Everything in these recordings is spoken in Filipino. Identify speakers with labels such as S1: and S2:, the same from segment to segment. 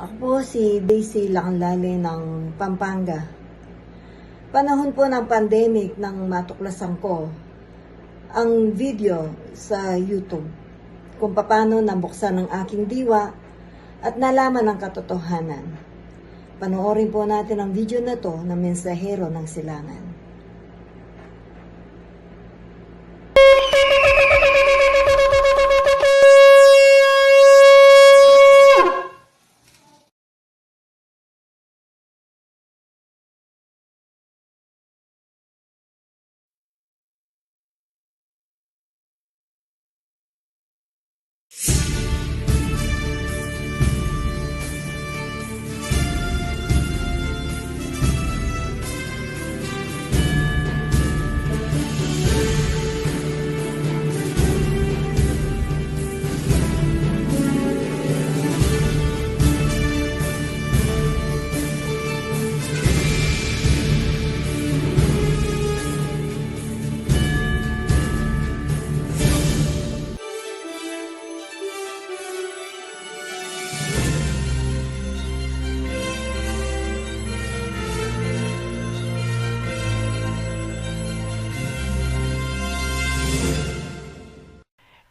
S1: Ako po si Daisy Lacanlale ng Pampanga. Panahon po ng pandemic nang matuklasan ko ang video sa YouTube kung paano nabuksan ang aking diwa at nalaman ang katotohanan. Panoorin po natin ang video na to ng Mensahero ng Silangan.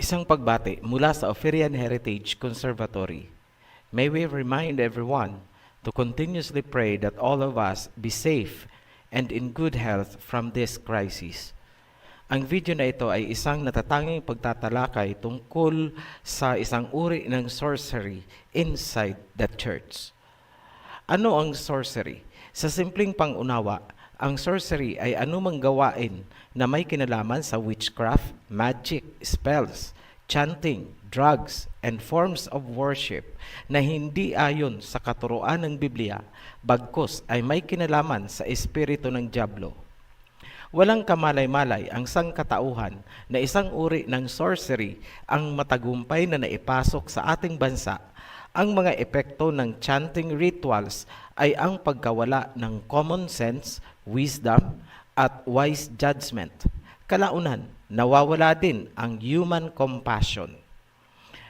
S2: Isang pagbati mula sa Ophirian Heritage Conservatory. May we remind everyone to continuously pray that all of us be safe and in good health from this crisis. Ang video na ito ay isang natatanging pagtatalakay tungkol sa isang uri ng sorcery inside the church. Ano ang sorcery? Sa simpleng pangunawa, ang sorcery ay anumang gawain na may kinalaman sa witchcraft, magic, spells, chanting, drugs, and forms of worship na hindi ayon sa katuruan ng Biblia, bagkus ay may kinalaman sa espiritu ng dyablo. Walang kamalay-malay ang sangkatauhan na isang uri ng sorcery ang matagumpay na naipasok sa ating bansa. Ang mga epekto ng chanting rituals ay ang pagkawala ng common sense, wisdom, at wise judgment. Kalaunan, nawawala din ang human compassion.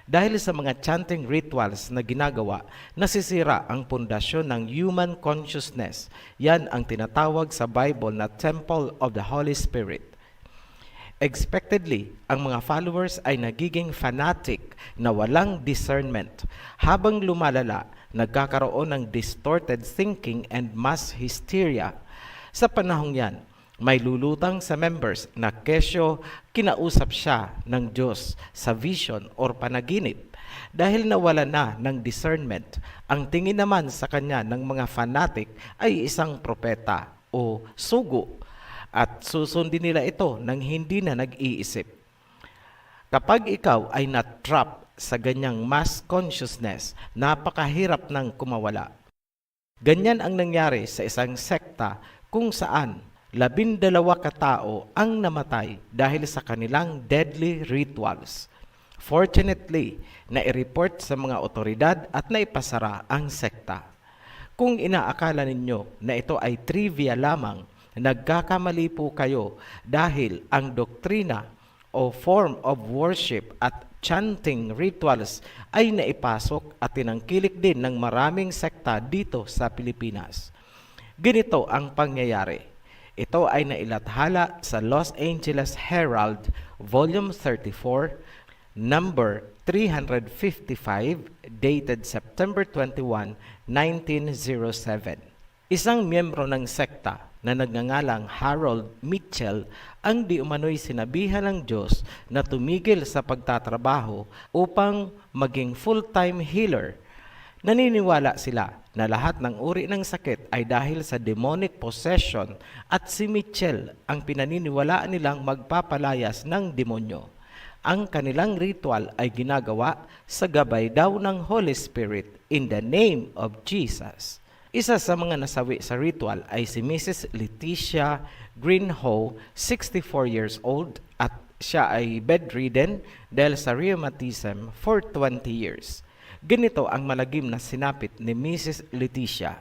S2: Dahil sa mga chanting rituals na ginagawa, nasisira ang pundasyon ng human consciousness. Yan ang tinatawag sa Bible na Temple of the Holy Spirit. Expectedly, ang mga followers ay nagiging fanatic na walang discernment. Habang lumalala, nagkakaroon ng distorted thinking and mass hysteria. Sa panahong yan, may lulutang sa members na kesyo kinausap siya ng Diyos sa vision or panaginip. Dahil nawala na ng discernment, ang tingin naman sa kanya ng mga fanatic ay isang propeta o sugo at susundin nila ito nang hindi na nag-iisip. Kapag ikaw ay na-trap sa ganyang mass consciousness, napakahirap ng kumawala. Ganyan ang nangyari sa isang sekta kung saan 12 katao ang namatay dahil sa kanilang deadly rituals. Fortunately, nai-report sa mga otoridad at naipasara ang sekta. Kung inaakala ninyo na ito ay trivia lamang, nagkakamali po kayo dahil ang doktrina o form of worship at chanting rituals ay naipasok at tinangkilik din ng maraming sekta dito sa Pilipinas. Ganito ang pangyayari. Ito ay nailathala sa Los Angeles Herald, Volume 34, number 355, dated September 21, 1907. Isang miyembro ng sekta na nagngangalang Harold Mitchell ang di umano'y sinabihan ng Diyos na tumigil sa pagtatrabaho upang maging full-time healer. Naniniwala sila na lahat ng uri ng sakit ay dahil sa demonic possession at si Mitchell ang pinaniniwalaan nilang magpapalayas ng demonyo. Ang kanilang ritual ay ginagawa sa gabay daw ng Holy Spirit in the name of Jesus. Isa sa mga nasawi sa ritual ay si Mrs. Leticia Greenhow, 64 years old, at siya ay bedridden dahil sa rheumatism for 20 years. Ganito ang malagim na sinapit ni Mrs. Leticia.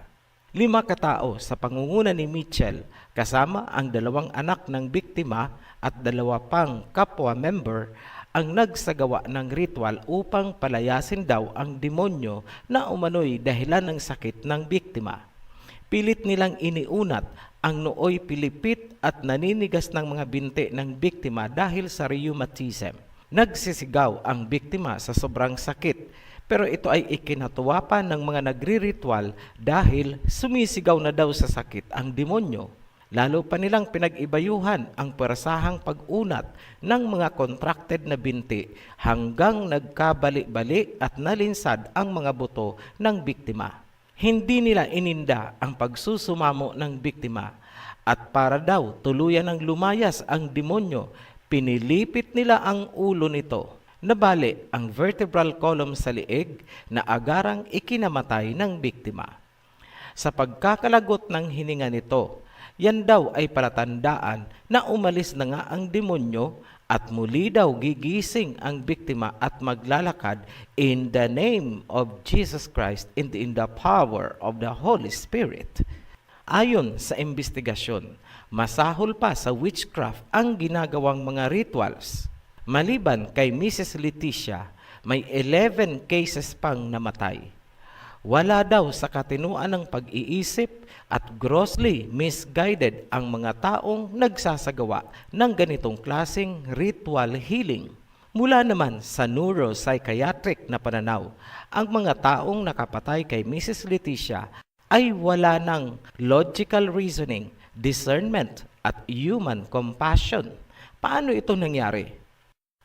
S2: 5 katao sa pangunguna ni Mitchell kasama ang 2 anak ng biktima at 2 pang kapwa member ang nagsagawa ng ritual upang palayasin daw ang demonyo na umano'y dahilan ng sakit ng biktima. Pilit nilang iniunat ang nooy pilipit at naninigas ng mga binti ng biktima dahil sa rheumatism. Nagsisigaw ang biktima sa sobrang sakit, pero ito ay ikinatuwa pa ng mga nagri-ritual dahil sumisigaw na daw sa sakit ang demonyo. Lalo pa nilang pinag-ibayuhan ang puwersahang pag-unat ng mga contracted na binti hanggang nagkabali-bali at nalinsad ang mga buto ng biktima. Hindi nila ininda ang pagsusumamo ng biktima at para daw tuluyan ng lumayas ang demonyo, pinilipit nila ang ulo nito. Nabali ang vertebral column sa liig na agarang ikinamatay ng biktima. Sa pagkakalagot ng hininga nito, yan daw ay palatandaan na umalis na nga ang demonyo at muli daw gigising ang biktima at maglalakad in the name of Jesus Christ and in the power of the Holy Spirit. Ayon sa investigasyon, masahol pa sa witchcraft ang ginagawang mga rituals. Maliban kay Mrs. Leticia, may 11 cases pang namatay. Wala daw sa katinuan ng pag-iisip at grossly misguided ang mga taong nagsasagawa ng ganitong klaseng ritual healing. Mula naman sa neuropsychiatric na pananaw, ang mga taong nakapatay kay Mrs. Leticia ay wala ng logical reasoning, discernment at human compassion. Paano ito nangyari?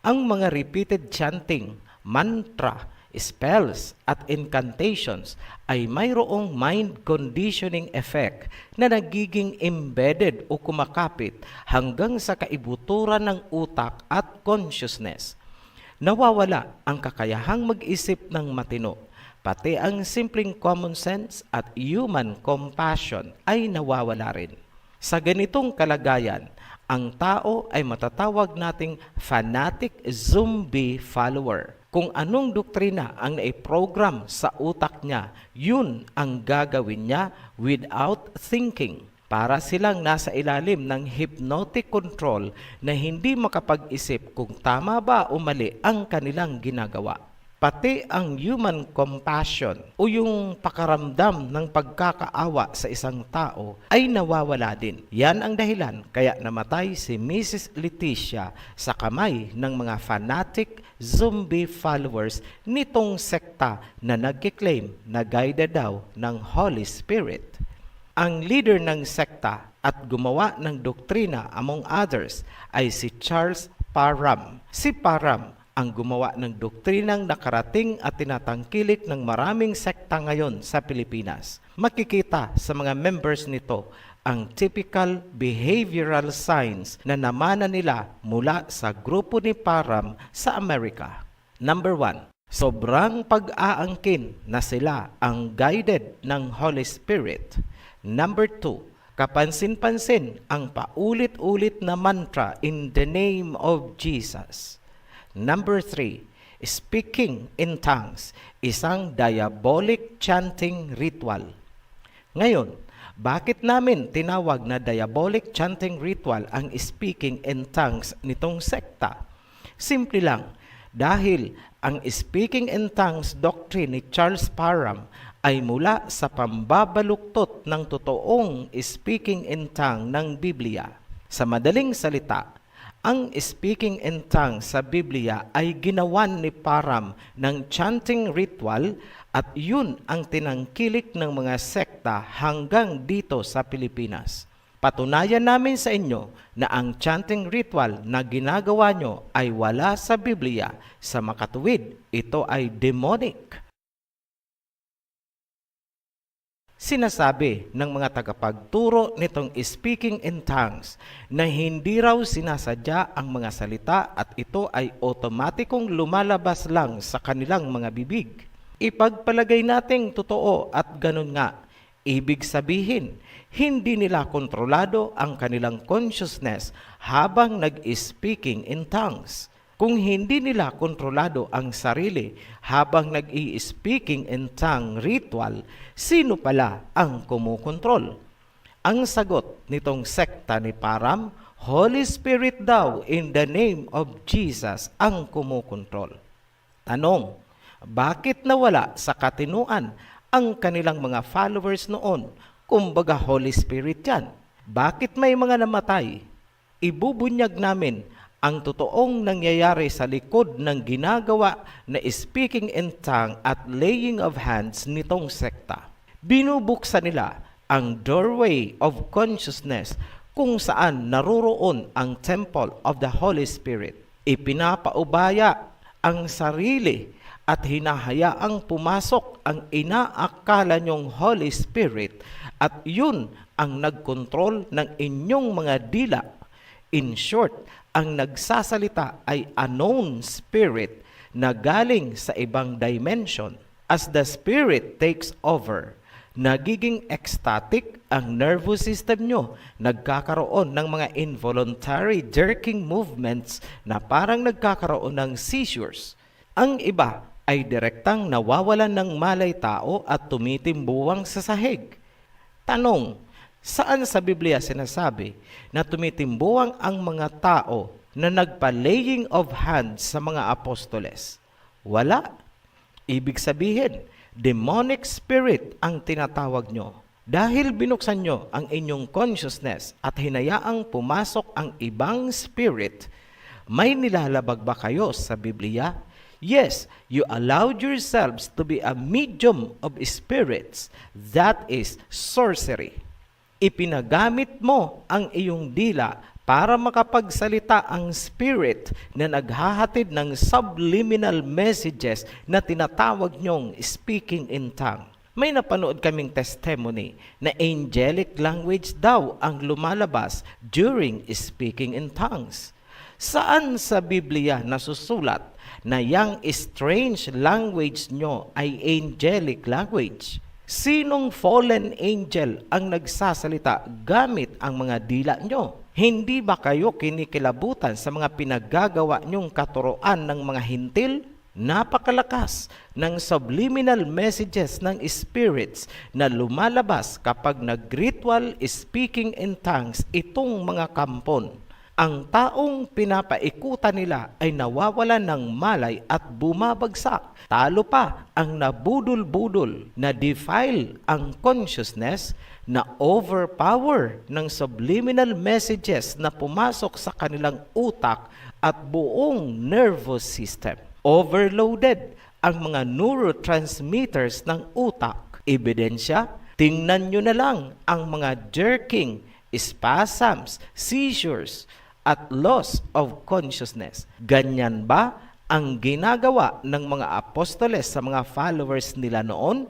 S2: Ang mga repeated chanting, mantra, spells at incantations ay mayroong mind conditioning effect na nagiging embedded o kumakapit hanggang sa kaibuturan ng utak at consciousness. Nawawala ang kakayahang mag-isip ng matino, pati ang simpleng common sense at human compassion ay nawawala rin. Sa ganitong kalagayan, ang tao ay matatawag nating fanatic zombie follower. Kung anong doktrina ang naiprogram sa utak niya, yun ang gagawin niya without thinking. Para silang nasa ilalim ng hypnotic control na hindi makapag-isip kung tama ba o mali ang kanilang ginagawa. Pati ang human compassion o yung pakaramdam ng pagkakaawa sa isang tao ay nawawala din. Yan ang dahilan kaya namatay si Mrs. Leticia sa kamay ng mga fanatic zombie followers nitong sekta na nagkiklaim na guided daw ng Holy Spirit. Ang leader ng sekta at gumawa ng doktrina among others ay si Charles Parham. Si Parham ang gumawa ng doktrinang nakarating at tinatangkilik ng maraming sekta ngayon sa Pilipinas. Makikita sa mga members nito ang typical behavioral signs na namana nila mula sa grupo ni Parham sa Amerika. Number 1, sobrang pag-aangkin na sila ang guided ng Holy Spirit. Number 2, kapansin-pansin ang paulit-ulit na mantra in the name of Jesus. Number 3, speaking in tongues, isang diabolic chanting ritual. Ngayon, bakit namin tinawag na diabolic chanting ritual ang speaking in tongues nitong sekta? Simple lang, dahil ang speaking in tongues doctrine ni Charles Parham ay mula sa pambabaluktot ng totoong speaking in tongue ng Biblia. Sa madaling salita, ang speaking in tongues sa Biblia ay ginawan ni Parham ng chanting ritual at yun ang tinangkilik ng mga sekta hanggang dito sa Pilipinas. Patunayan namin sa inyo na ang chanting ritual na ginagawa nyo ay wala sa Biblia. Sa makatuwid, ito ay demonic. Sinasabi ng mga tagapagturo nitong speaking in tongues na hindi raw sinasadya ang mga salita at ito ay otomatikong lumalabas lang sa kanilang mga bibig. Ipagpalagay nating totoo at ganun nga. Ibig sabihin, hindi nila kontrolado ang kanilang consciousness habang nag-speaking in tongues. Kung hindi nila kontrolado ang sarili habang nag-i-speaking in tongue ritual, sino pala ang kumukontrol? Ang sagot nitong sekta ni Parham, Holy Spirit daw in the name of Jesus ang kumukontrol. Tanong, bakit nawala sa katinuan ang kanilang mga followers noon? Kumbaga Holy Spirit yan. Bakit may mga namatay? Ibubunyag namin ang totoong nangyayari sa likod ng ginagawa na speaking in tongue at laying of hands nitong sekta. Binubuksan nila ang doorway of consciousness kung saan naroroon ang temple of the Holy Spirit. Ipinapaubaya ang sarili at hinahayaang pumasok ang inaakala nyong Holy Spirit at yun ang nagkontrol ng inyong mga dila. In short, ang nagsasalita ay unknown spirit na galing sa ibang dimension. As the spirit takes over, nagiging ecstatic ang nervous system nyo. Nagkakaroon ng mga involuntary jerking movements na parang nagkakaroon ng seizures. Ang iba ay direktang nawawalan ng malay tao at tumitimbuwang sa sahig. Tanong, saan sa Biblia sinasabi na tumitimbuwang ang mga tao na nagpa-laying of hands sa mga apostoles? Wala. Ibig sabihin, demonic spirit ang tinatawag nyo. Dahil binuksan nyo ang inyong consciousness at hinayaang pumasok ang ibang spirit, may nilalabag ba kayo sa Biblia? Yes, you allowed yourselves to be a medium of spirits. That is sorcery. Ipinagamit mo ang iyong dila para makapagsalita ang spirit na naghahatid ng subliminal messages na tinatawag nyong speaking in tongue. May napanood kaming testimony na angelic language daw ang lumalabas during speaking in tongues. Saan sa Biblia nasusulat na yang strange language nyo ay angelic language? Sinong fallen angel ang nagsasalita gamit ang mga dila nyo? Hindi ba kayo kinikilabutan sa mga pinaggagawa nyong katuroan ng mga hintil? Napakalakas ng subliminal messages ng spirits na lumalabas kapag nag-ritual speaking in tongues itong mga kampon. Ang taong pinapaikutan nila ay nawawalan ng malay at bumabagsak. Talo pa ang nabudol-budol na defile ang consciousness na overpower ng subliminal messages na pumasok sa kanilang utak at buong nervous system. Overloaded ang mga neurotransmitters ng utak. Ebidensya, tingnan nyo na lang ang mga jerking, spasms, seizures, at loss of consciousness. Ganyan ba ang ginagawa ng mga apostoles sa mga followers nila noon?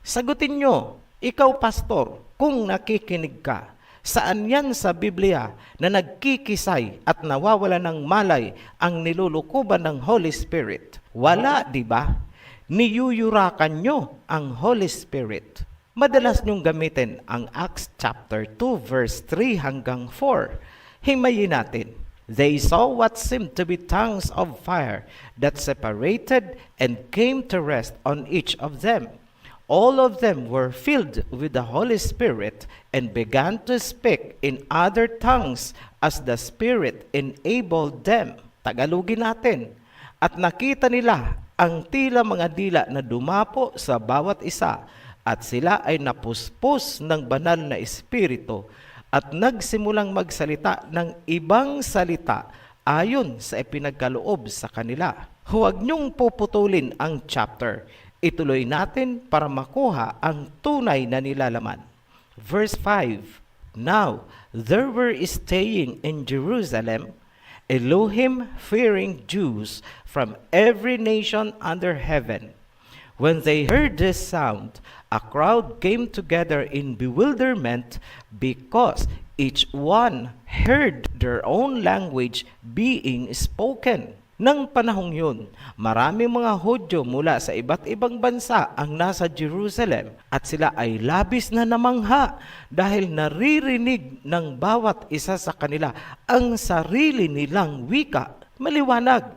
S2: Sagutin nyo, ikaw pastor, kung nakikinig ka, saan yan sa Biblia na nagkikisay at nawawala ng malay ang nilulukuban ng Holy Spirit? Wala, di ba? Niyuyurakan nyo ang Holy Spirit. Madalas nyong gamitin ang Acts chapter 2 verse 3 hanggang 4. Himayin natin. They saw what seemed to be tongues of fire that separated and came to rest on each of them. All of them were filled with the Holy Spirit and began to speak in other tongues as the Spirit enabled them. Tagalogin natin. At nakita nila ang tila mga dila na dumapo sa bawat isa at sila ay napuspos ng banal na espiritu at nagsimulang magsalita ng ibang salita ayon sa ipinagkaloob sa kanila. Huwag niyong puputulin ang chapter. Ituloy natin para makuha ang tunay na nilalaman. Verse 5, Now there were staying in Jerusalem Elohim-fearing Jews from every nation under heaven. When they heard this sound, a crowd came together in bewilderment because each one heard their own language being spoken. Nang panahong yun, maraming mga Hudyo mula sa iba't ibang bansa ang nasa Jerusalem at sila ay labis na namangha dahil naririnig ng bawat isa sa kanila ang sarili nilang wika. Maliwanag,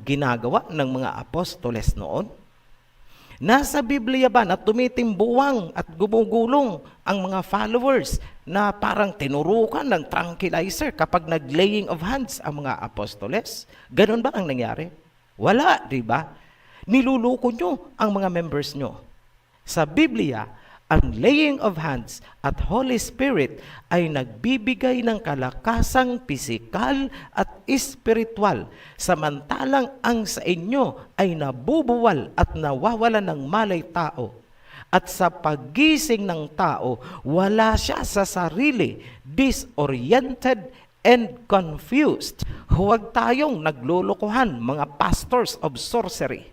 S2: ginagawa ng mga apostoles noon? Nasa Biblia ba na tumitimbuwang at gumugulong ang mga followers na parang tinurukan ng tranquilizer kapag nag-laying of hands ang mga apostoles? Ganun ba ang nangyari? Wala, di ba? Niluloko nyo ang mga members nyo. Sa Biblia, ang laying of hands at Holy Spirit ay nagbibigay ng kalakasang pisikal at espiritual, samantalang ang sa inyo ay nabubuwal at nawawala ng malay tao. At sa paggising ng tao, wala siya sa sarili, disoriented and confused. Huwag tayong naglulukuhan, mga pastors of sorcery.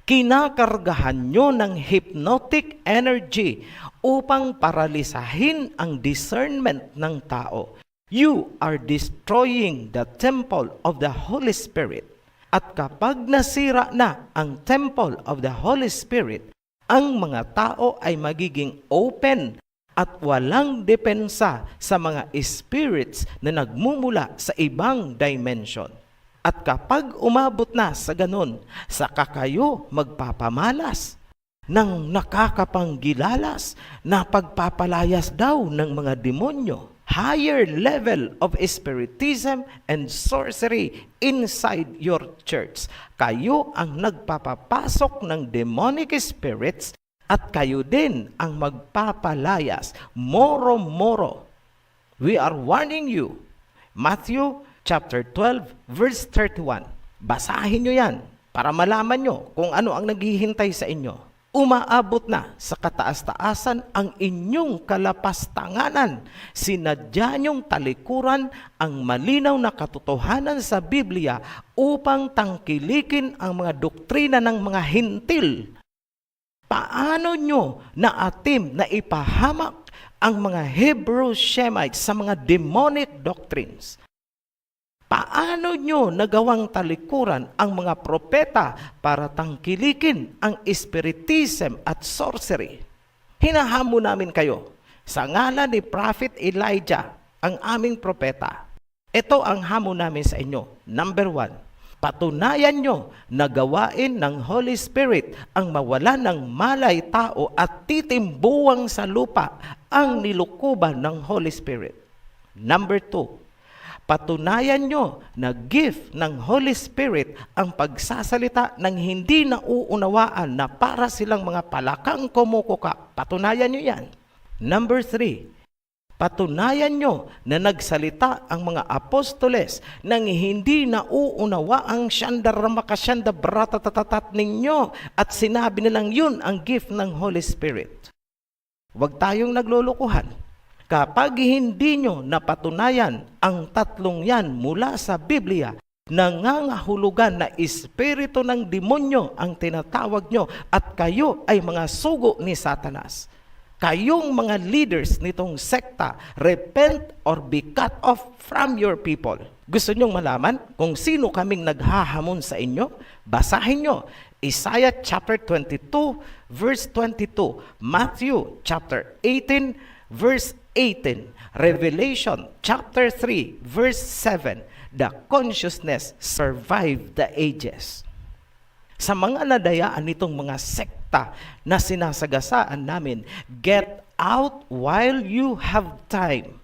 S2: Kinakargahan nyo ng hypnotic energy upang paralisahin ang discernment ng tao. You are destroying the temple of the Holy Spirit. At kapag nasira na ang temple of the Holy Spirit, ang mga tao ay magiging open at walang depensa sa mga spirits na nagmumula sa ibang dimension. At kapag umabot na sa ganun, saka kayo magpapamalas ng nakakapanggilalas na pagpapalayas daw ng mga demonyo. Higher level of spiritism and sorcery inside your church. Kayo ang nagpapapasok ng demonic spirits at kayo din ang magpapalayas. Moro-moro. We are warning you. Matthew chapter 12, verse 31. Basahin nyo yan para malaman nyo kung ano ang naghihintay sa inyo. Umaabot na sa kataas-taasan ang inyong kalapastanganan. Sinadya nyong talikuran ang malinaw na katotohanan sa Biblia upang tangkilikin ang mga doktrina ng mga hintil. Paano nyo naatim na ipahamak ang mga Hebrew Shemites sa mga demonic doctrines? Paano nyo nagawang talikuran ang mga propeta para tangkilikin ang spiritism at sorcery? Hinahamon namin kayo sa ngalan ni Prophet Elijah, ang aming propeta. Ito ang hamon namin sa inyo. Number 1, patunayan nyo na gawain ng Holy Spirit ang mawala ng malay tao at titimbuwang sa lupa ang nilukuban ng Holy Spirit. Number 2, patunayan nyo na gift ng Holy Spirit ang pagsasalita ng hindi nauunawaan na para silang mga palakang kumukuka. Patunayan nyo yan. Number 3, patunayan nyo na nagsalita ang mga apostoles ng hindi nauunawa ang syandaramakasyanda bratatatat ninyo at sinabi nilang yun ang gift ng Holy Spirit. Huwag tayong naglulukuhan. Kapag hindi nyo napatunayan ang tatlong yan mula sa Biblia, nangangahulugan na espiritu ng demonyo ang tinatawag nyo at kayo ay mga sugo ni Satanas. Kayong mga leaders nitong sekta, repent or be cut off from your people. Gusto nyong malaman kung sino kaming naghahamon sa inyo? Basahin nyo Isaiah chapter 22 verse 22, Matthew chapter 18 verse 18, Revelation chapter 3 verse 7. The consciousness survived the ages. Sa mga nadayaan nitong mga sekta na sinasagasaan namin, get out while you have time.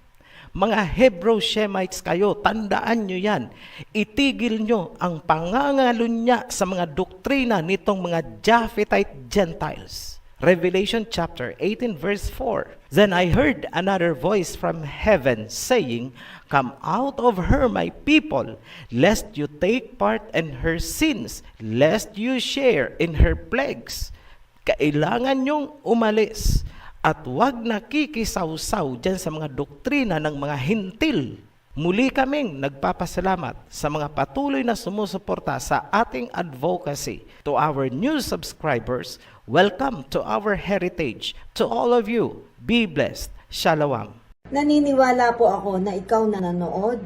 S2: Mga Hebrew Shemites kayo, tandaan nyo yan. Itigil nyo ang pangangalunya sa mga doktrina nitong mga Japhethite Gentiles. Revelation chapter 18 verse 4. Then I heard another voice from heaven saying, "Come out of her, my people, lest you take part in her sins, lest you share in her plagues." Kailangan nyong umalis at huwag nakikisawsaw dyan sa mga doktrina ng mga hintil. Muli kaming nagpapasalamat sa mga patuloy na sumusuporta sa ating advocacy. To our new subscribers, welcome to our heritage. To all of you, be blessed. Shalom.
S1: Naniniwala po ako na ikaw na nanood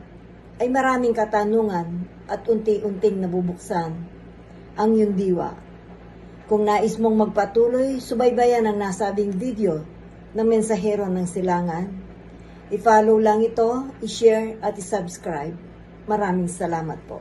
S1: ay maraming katanungan at unti-unting nabubuksan ang iyong diwa. Kung nais mong magpatuloy, subaybayan ang nasabing video ng Mensahero ng Silangan. I-follow lang ito, i-share at i-subscribe. Maraming salamat po.